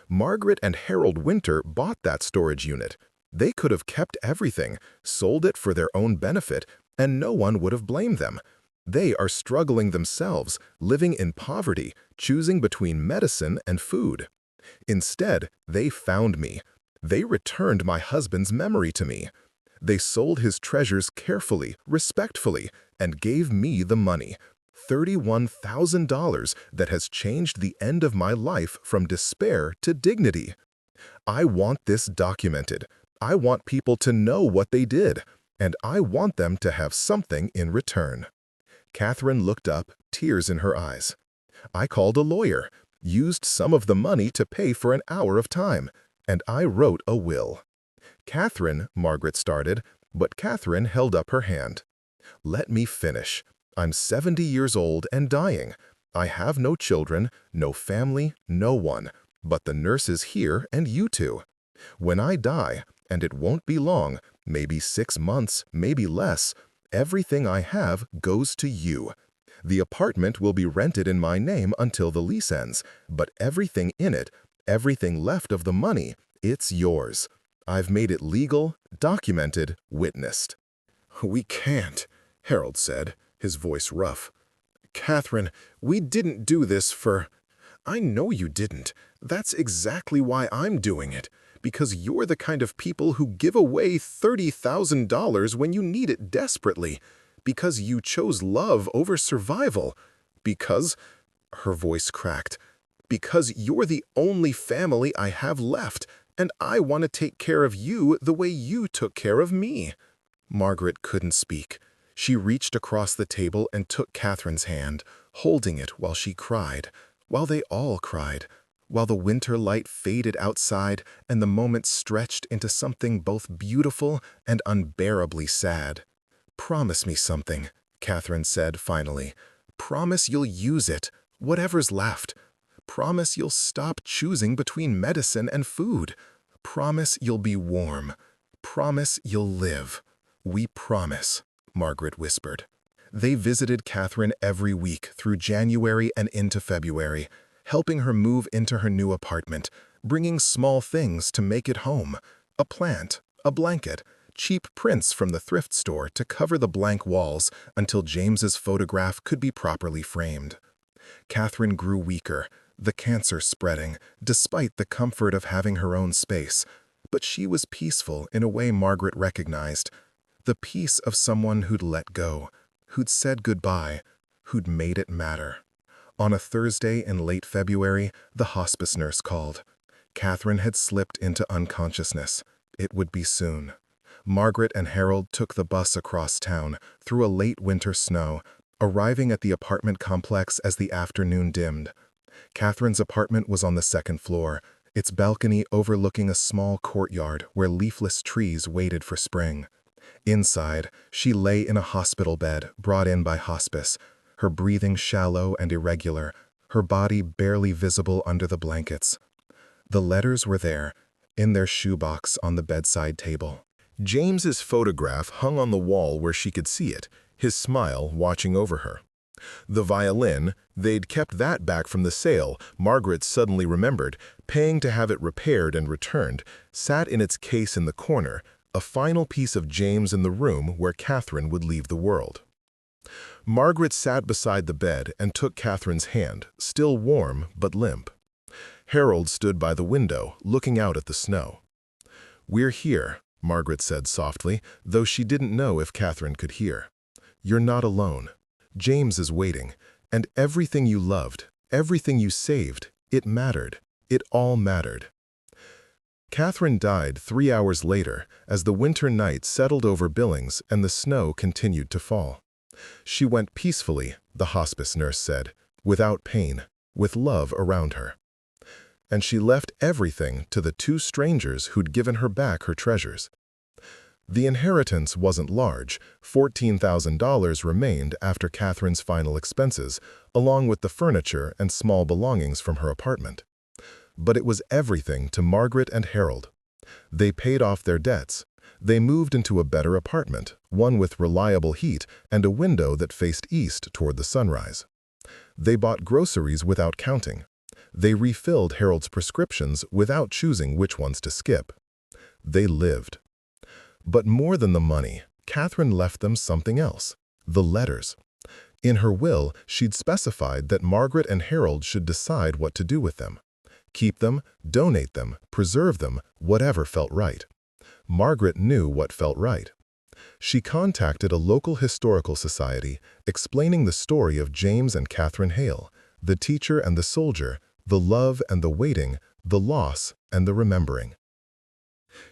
Margaret and Harold Winter bought that storage unit. They could have kept everything, sold it for their own benefit, and no one would have blamed them. They are struggling themselves, living in poverty, choosing between medicine and food. Instead, they found me. They returned my husband's memory to me. They sold his treasures carefully, respectfully, and gave me the money, $31,000 that has changed the end of my life from despair to dignity. I want this documented. I want people to know what they did, and I want them to have something in return. Catherine looked up, tears in her eyes. I called a lawyer, used some of the money to pay for an hour of time, and I wrote a will. Catherine, Margaret started, but Catherine held up her hand. Let me finish. I'm 70 years old and dying. I have no children, no family, no one, but the nurses here and you two. When I die, and it won't be long, maybe 6 months, maybe less, everything I have goes to you. The apartment will be rented in my name until the lease ends, but everything in it, everything left of the money, it's yours. I've made it legal, documented, witnessed. We can't, Harold said, his voice rough. Catherine, we didn't do this for... I know you didn't. That's exactly why I'm doing it. Because you're the kind of people who give away $30,000 when you need it desperately. Because you chose love over survival. Because... Her voice cracked. Because you're the only family I have left, and I want to take care of you the way you took care of me. Margaret couldn't speak. She reached across the table and took Catherine's hand, holding it while she cried, while they all cried, while the winter light faded outside and the moment stretched into something both beautiful and unbearably sad. Promise me something, Catherine said finally. Promise you'll use it, whatever's left. Promise you'll stop choosing between medicine and food. Promise you'll be warm. Promise you'll live. We promise, Margaret whispered. They visited Catherine every week through January and into February, helping her move into her new apartment, bringing small things to make it home, a plant, a blanket, cheap prints from the thrift store to cover the blank walls until James's photograph could be properly framed. Catherine grew weaker, the cancer spreading, despite the comfort of having her own space, but she was peaceful in a way Margaret recognized, the peace of someone who'd let go, who'd said goodbye, who'd made it matter. On a Thursday in late February, the hospice nurse called. Catherine had slipped into unconsciousness. It would be soon. Margaret and Harold took the bus across town, through a late winter snow, arriving at the apartment complex as the afternoon dimmed. Catherine's apartment was on the second floor, its balcony overlooking a small courtyard where leafless trees waited for spring. Inside, she lay in a hospital bed brought in by hospice, her breathing shallow and irregular, her body barely visible under the blankets. The letters were there, in their shoebox on the bedside table. James's photograph hung on the wall where she could see it, his smile watching over her. The violin, they'd kept that back from the sale, Margaret suddenly remembered, paying to have it repaired and returned, sat in its case in the corner, a final piece of James in the room where Catherine would leave the world. Margaret sat beside the bed and took Catherine's hand, still warm but limp. Harold stood by the window, looking out at the snow. "We're here," Margaret said softly, though she didn't know if Catherine could hear. "You're not alone. James is waiting, and everything you loved, everything you saved, it mattered. It all mattered." Catherine died 3 hours later as the winter night settled over Billings and the snow continued to fall. She went peacefully, the hospice nurse said, without pain, with love around her. And she left everything to the 2 strangers who'd given her back her treasures. The inheritance wasn't large. $14,000 remained after Catherine's final expenses, along with the furniture and small belongings from her apartment. But it was everything to Margaret and Harold. They paid off their debts. They moved into a better apartment, one with reliable heat and a window that faced east toward the sunrise. They bought groceries without counting. They refilled Harold's prescriptions without choosing which ones to skip. They lived. But more than the money, Catherine left them something else: the letters. In her will, she'd specified that Margaret and Harold should decide what to do with them. Keep them, donate them, preserve them, whatever felt right. Margaret knew what felt right. She contacted a local historical society, explaining the story of James and Catherine Hale, the teacher and the soldier, the love and the waiting, the loss and the remembering.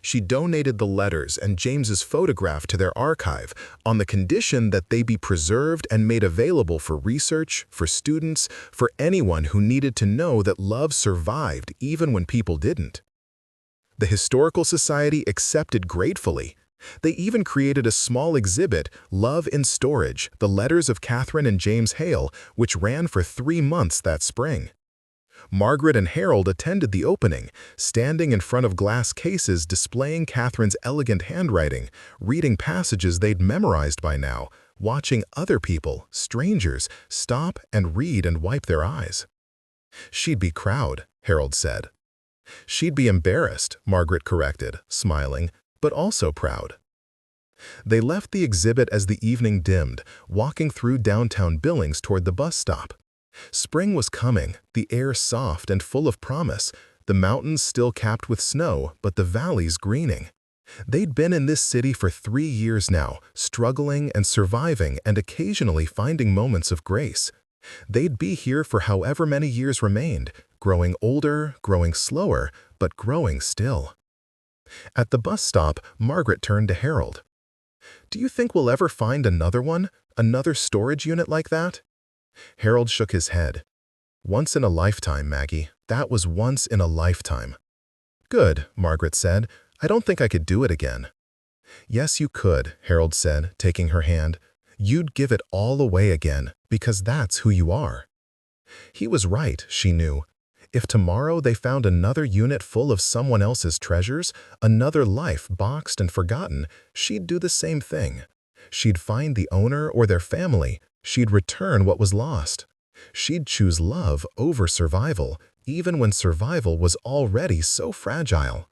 She donated the letters and James's photograph to their archive on the condition that they be preserved and made available for research, for students, for anyone who needed to know that love survived even when people didn't. The Historical Society accepted gratefully. They even created a small exhibit, Love in Storage, the letters of Catherine and James Hale, which ran for 3 months that spring. Margaret and Harold attended the opening, standing in front of glass cases displaying Catherine's elegant handwriting, reading passages they'd memorized by now, watching other people, strangers, stop and read and wipe their eyes. "She'd be proud," Harold said. "She'd be embarrassed," Margaret corrected, smiling, but also proud. They left the exhibit as the evening dimmed, walking through downtown Billings toward the bus stop. Spring was coming, the air soft and full of promise, the mountains still capped with snow, but the valleys greening. They'd been in this city for 3 years now, struggling and surviving and occasionally finding moments of grace. They'd be here for however many years remained, growing older, growing slower, but growing still. At the bus stop, Margaret turned to Harold. "Do you think we'll ever find another one, another storage unit like that?" Harold shook his head. "Once in a lifetime, Maggie. That was once in a lifetime." "Good," Margaret said. "I don't think I could do it again." "Yes, you could," Harold said, taking her hand. "You'd give it all away again, because that's who you are." He was right, she knew. If tomorrow they found another unit full of someone else's treasures, another life boxed and forgotten, she'd do the same thing. She'd find the owner or their family. She'd return what was lost. She'd choose love over survival, even when survival was already so fragile.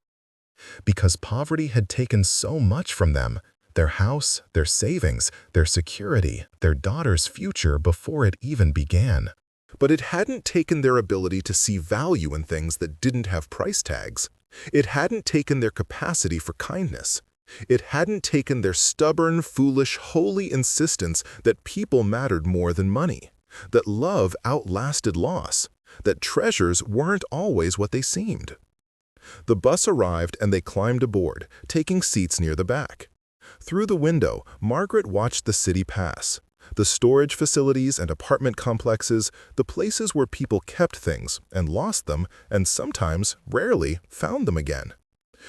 Because poverty had taken so much from them, their house, their savings, their security, their daughter's future before it even began. But it hadn't taken their ability to see value in things that didn't have price tags. It hadn't taken their capacity for kindness. It hadn't taken their stubborn, foolish, holy insistence that people mattered more than money, that love outlasted loss, that treasures weren't always what they seemed. The bus arrived and they climbed aboard, taking seats near the back. Through the window, Margaret watched the city pass. The storage facilities and apartment complexes, the places where people kept things and lost them and sometimes, rarely, found them again.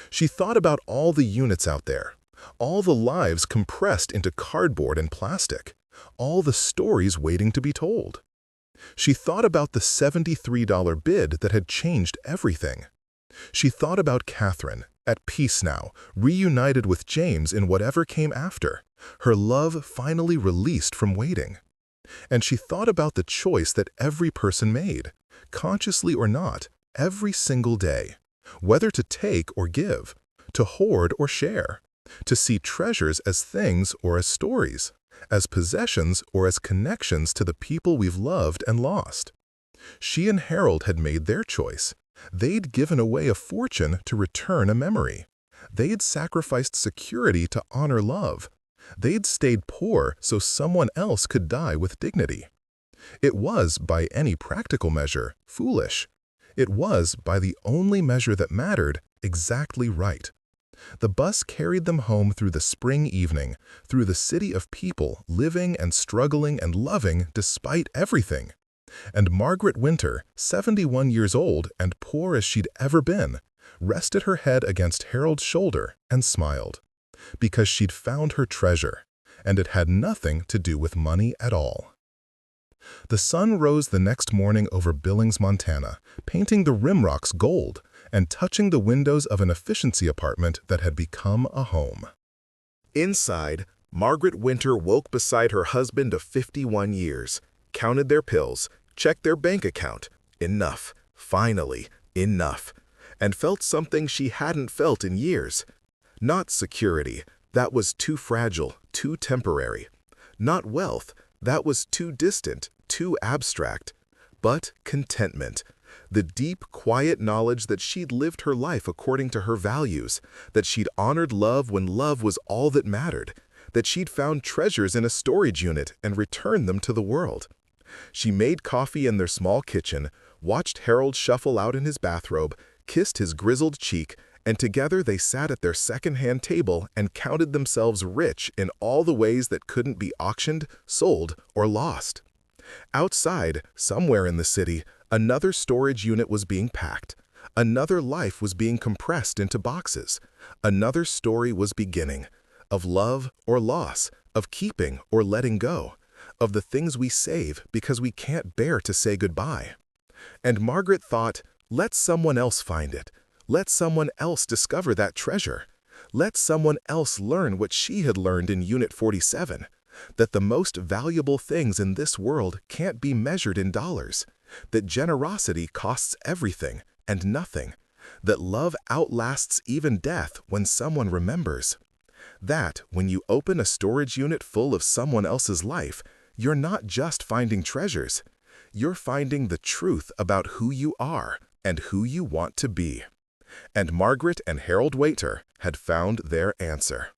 She thought about all the units out there, all the lives compressed into cardboard and plastic, all the stories waiting to be told. She thought about the $73 bid that had changed everything. She thought about Catherine, at peace now, reunited with James in whatever came after, her love finally released from waiting. And she thought about the choice that every person made, consciously or not, every single day. Whether to take or give, to hoard or share, to see treasures as things or as stories, as possessions or as connections to the people we've loved and lost. She and Harold had made their choice. They'd given away a fortune to return a memory. They'd sacrificed security to honor love. They'd stayed poor so someone else could die with dignity. It was, by any practical measure, foolish. It was, by the only measure that mattered, exactly right. The bus carried them home through the spring evening, through the city of people living and struggling and loving despite everything. And Margaret Winter, 71 years old and poor as she'd ever been, rested her head against Harold's shoulder and smiled. Because she'd found her treasure, and it had nothing to do with money at all. The sun rose the next morning over Billings, Montana, painting the rimrocks gold and touching the windows of an efficiency apartment that had become a home. Inside, Margaret Winter woke beside her husband of 51 years, counted their pills, checked their bank account. Enough. Finally, enough. And felt something she hadn't felt in years. Not security. That was too fragile, too temporary. Not wealth. That was too distant, too abstract. But contentment. The deep, quiet knowledge that she'd lived her life according to her values, that she'd honored love when love was all that mattered, that she'd found treasures in a storage unit and returned them to the world. She made coffee in their small kitchen, watched Harold shuffle out in his bathrobe, kissed his grizzled cheek, and together they sat at their second-hand table and counted themselves rich in all the ways that couldn't be auctioned, sold, or lost. Outside, somewhere in the city, another storage unit was being packed. Another life was being compressed into boxes. Another story was beginning, of love or loss, of keeping or letting go, of the things we save because we can't bear to say goodbye. And Margaret thought, let someone else find it. Let someone else discover that treasure. Let someone else learn what she had learned in Unit 47, that the most valuable things in this world can't be measured in dollars, that generosity costs everything and nothing, that love outlasts even death when someone remembers, that when you open a storage unit full of someone else's life, you're not just finding treasures, you're finding the truth about who you are and who you want to be. And Margaret and Harold Waiter had found their answer.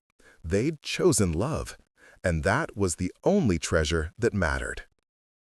They'd chosen love, and that was the only treasure that mattered.